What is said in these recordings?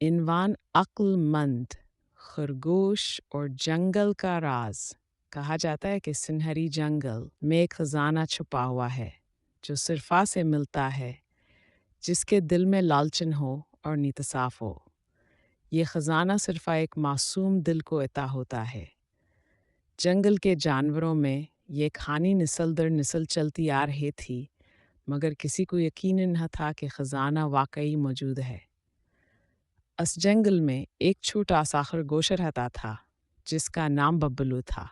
इनवान अक्लमंद खरगोश और जंगल का राज। कहा जाता है कि सुनहरी जंगल में एक खजाना छुपा हुआ है जो सिर्फा से मिलता है जिसके दिल में लालचन हो और नीयत साफ हो। ये खजाना सिर्फा एक मासूम दिल को अता होता है। जंगल के जानवरों में ये कहानी नस्ल दर नस्ल चलती आ रही थी, मगर किसी को यकीन न था कि खजाना वाकई मौजूद है। उस जंगल में एक छोटा सा खरगोश रहता था जिसका नाम बबलू था।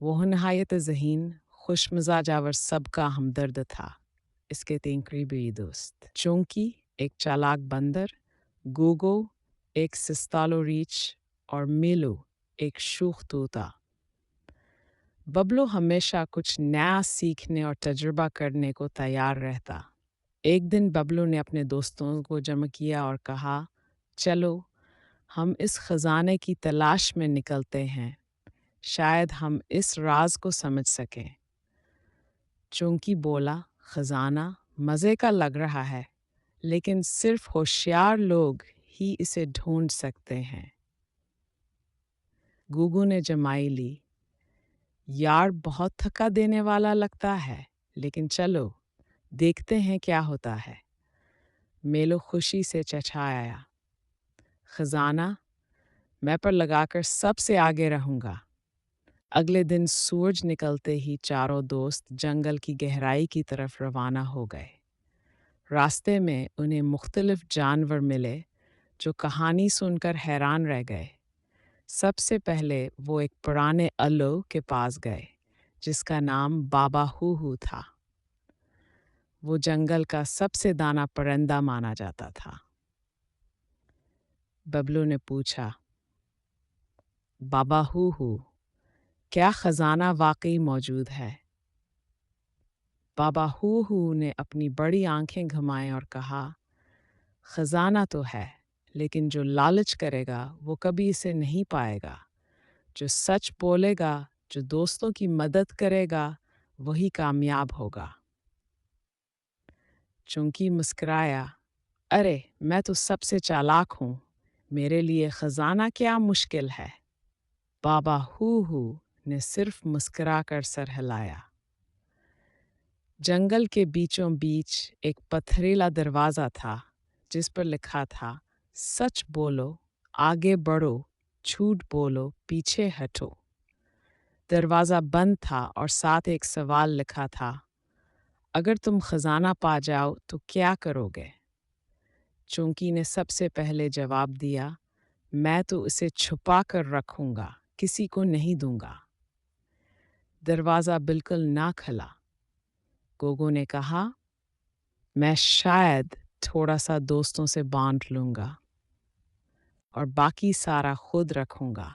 वो नहायत ज़हीन, खुश मिजाज और सबका हमदर्द था। इसके तीन करीबी दोस्त, चौंकी एक चालाक बंदर, गोगो एक सिस्तालो रीछ और मेलो एक शूख तोता। बबलू हमेशा कुछ नया सीखने और तजुर्बा करने को तैयार रहता। एक दिन बबलू ने अपने दोस्तों को जमा किया और कहा, चलो हम इस खजाने की तलाश में निकलते हैं, शायद हम इस राज को समझ सकें। चौंकी बोला, खजाना मज़े का लग रहा है, लेकिन सिर्फ होशियार लोग ही इसे ढूंढ सकते हैं। गुगू ने जमाई ली, यार बहुत थका देने वाला लगता है, लेकिन चलो देखते हैं क्या होता है। मेलो खुशी से चहचहाया, खजाना मैं पर लगाकर सबसे आगे रहूंगा। अगले दिन सूरज निकलते ही चारों दोस्त जंगल की गहराई की तरफ रवाना हो गए। रास्ते में उन्हें मुख्तलिफ जानवर मिले जो कहानी सुनकर हैरान रह गए। सबसे पहले वो एक पुराने अल्लो के पास गए जिसका नाम बाबा हू था। वो जंगल का सबसे दाना परिंदा माना जाता था। बबलू ने पूछा, बाबा हू क्या खजाना वाकई मौजूद है? बाबा हू ने अपनी बड़ी आंखें घुमाई और कहा, खजाना तो है, लेकिन जो लालच करेगा वो कभी इसे नहीं पाएगा। जो सच बोलेगा, जो दोस्तों की मदद करेगा, वही कामयाब होगा। चूंकि मुस्कुराया, अरे मैं तो सबसे चालाक हूँ, मेरे लिए खजाना क्या मुश्किल है। बाबा हू ने सिर्फ मुस्कुराकर सर हिलाया। जंगल के बीचों बीच एक पथरीला दरवाज़ा था जिस पर लिखा था, सच बोलो आगे बढ़ो, झूठ बोलो पीछे हटो। दरवाज़ा बंद था और साथ एक सवाल लिखा था, अगर तुम खजाना पा जाओ तो क्या करोगे? चौंकी ने सबसे पहले जवाब दिया, मैं तो उसे छुपा कर रखूंगा, किसी को नहीं दूंगा। दरवाज़ा बिल्कुल ना खुला। गोगो ने कहा, मैं शायद थोड़ा सा दोस्तों से बांट लूंगा और बाकी सारा खुद रखूंगा।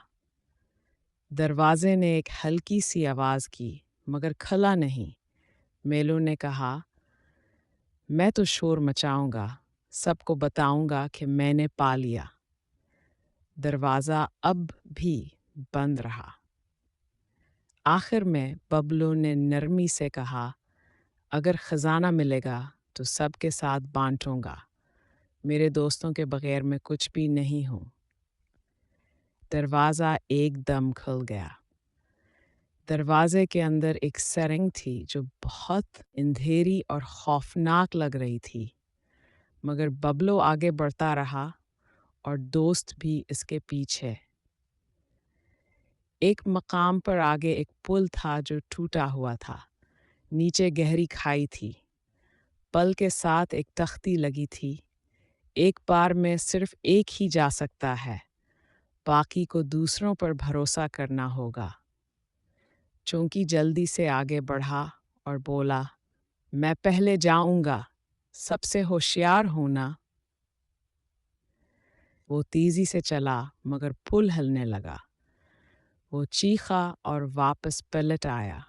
दरवाजे ने एक हल्की सी आवाज़ की, मगर खुला नहीं। मेलो ने कहा, मैं तो शोर मचाऊंगा, सबको बताऊंगा कि मैंने पा लिया। दरवाज़ा अब भी बंद रहा। आखिर में बबलू ने नरमी से कहा, अगर ख़जाना मिलेगा तो सबके साथ बांटूंगा, मेरे दोस्तों के बगैर मैं कुछ भी नहीं हूँ। दरवाज़ा एकदम खुल गया। दरवाजे के अंदर एक सरंग थी जो बहुत अंधेरी और खौफनाक लग रही थी, मगर बबलू आगे बढ़ता रहा और दोस्त भी इसके पीछे। एक मकाम पर आगे एक पुल था जो टूटा हुआ था। नीचे गहरी खाई थी। पल के साथ एक तख्ती लगी थी, एक बार में सिर्फ एक ही जा सकता है, बाकी को दूसरों पर भरोसा करना होगा। चौंकी जल्दी से आगे बढ़ा और बोला, मैं पहले जाऊंगा, सबसे होशियार हूं ना। वो तेजी से चला, मगर पुल हिलने लगा। वो चीखा और वापस पलट आया।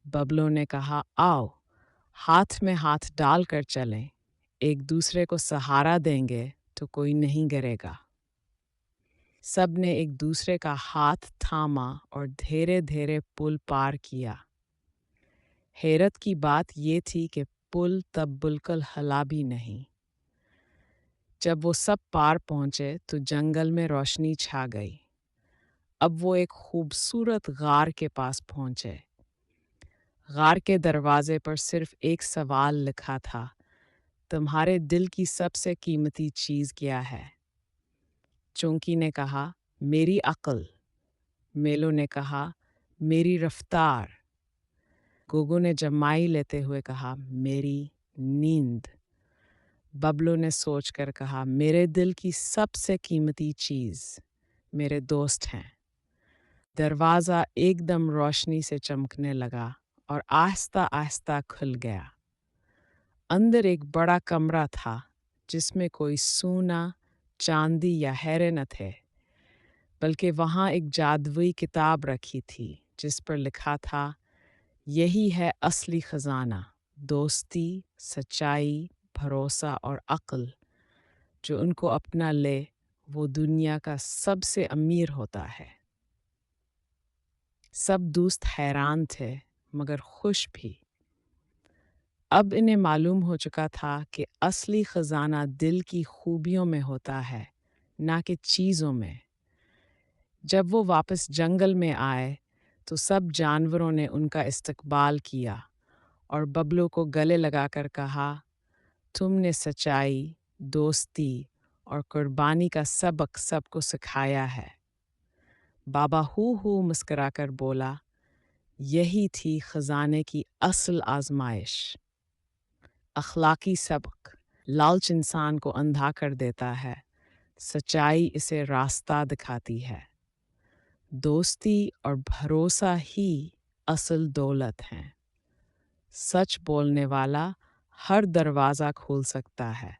बबलू ने कहा, आओ हाथ में हाथ डालकर चलें, एक दूसरे को सहारा देंगे तो कोई नहीं गिरेगा। सब ने एक दूसरे का हाथ थामा और धीरे धीरे पुल पार किया। हैरत की बात ये थी कि पुल तब बिल्कुल हिला भी नहीं। जब वो सब पार पहुंचे तो जंगल में रोशनी छा गई। अब वो एक खूबसूरत गार के पास पहुंचे। गार के दरवाजे पर सिर्फ एक सवाल लिखा था, तुम्हारे दिल की सबसे कीमती चीज़ क्या है? चौंकी ने कहा, मेरी अक्ल। मेलो ने कहा, मेरी रफ्तार। गोगो ने जमाई लेते हुए कहा, मेरी नींद। बबलो ने सोचकर कहा, मेरे दिल की सबसे कीमती चीज़ मेरे दोस्त हैं। दरवाज़ा एकदम रोशनी से चमकने लगा और आहिस्ता आहिस्ता खुल गया। अंदर एक बड़ा कमरा था जिसमें कोई सोना, चांदी या हीरे न थे, बल्कि वहाँ एक जादुई किताब रखी थी जिस पर लिखा था, यही है असली खजाना, दोस्ती, सच्चाई, भरोसा और अक्ल। जो उनको अपना ले वो दुनिया का सबसे अमीर होता है। सब दोस्त हैरान थे मगर खुश भी। अब इन्हें मालूम हो चुका था कि असली खजाना दिल की खूबियों में होता है, ना कि चीज़ों में। जब वो वापस जंगल में आए तो सब जानवरों ने उनका इस्तकबाल किया और बबलो को गले लगाकर कहा, तुमने सच्चाई, दोस्ती और कुर्बानी का सबक सबको सिखाया है। बाबा हू मुस्कुराकर बोला, यही थी खजाने की असल आजमाइश। अखलाकी सबक, लालच इंसान को अंधा कर देता है, सच्चाई इसे रास्ता दिखाती है। दोस्ती और भरोसा ही असल दौलत हैं। सच बोलने वाला हर दरवाज़ा खोल सकता है।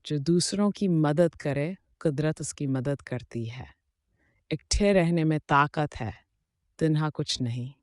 जो दूसरों की मदद करे, कुदरत उसकी मदद करती है। इकट्ठे रहने में ताकत है, तिन्हा कुछ नहीं।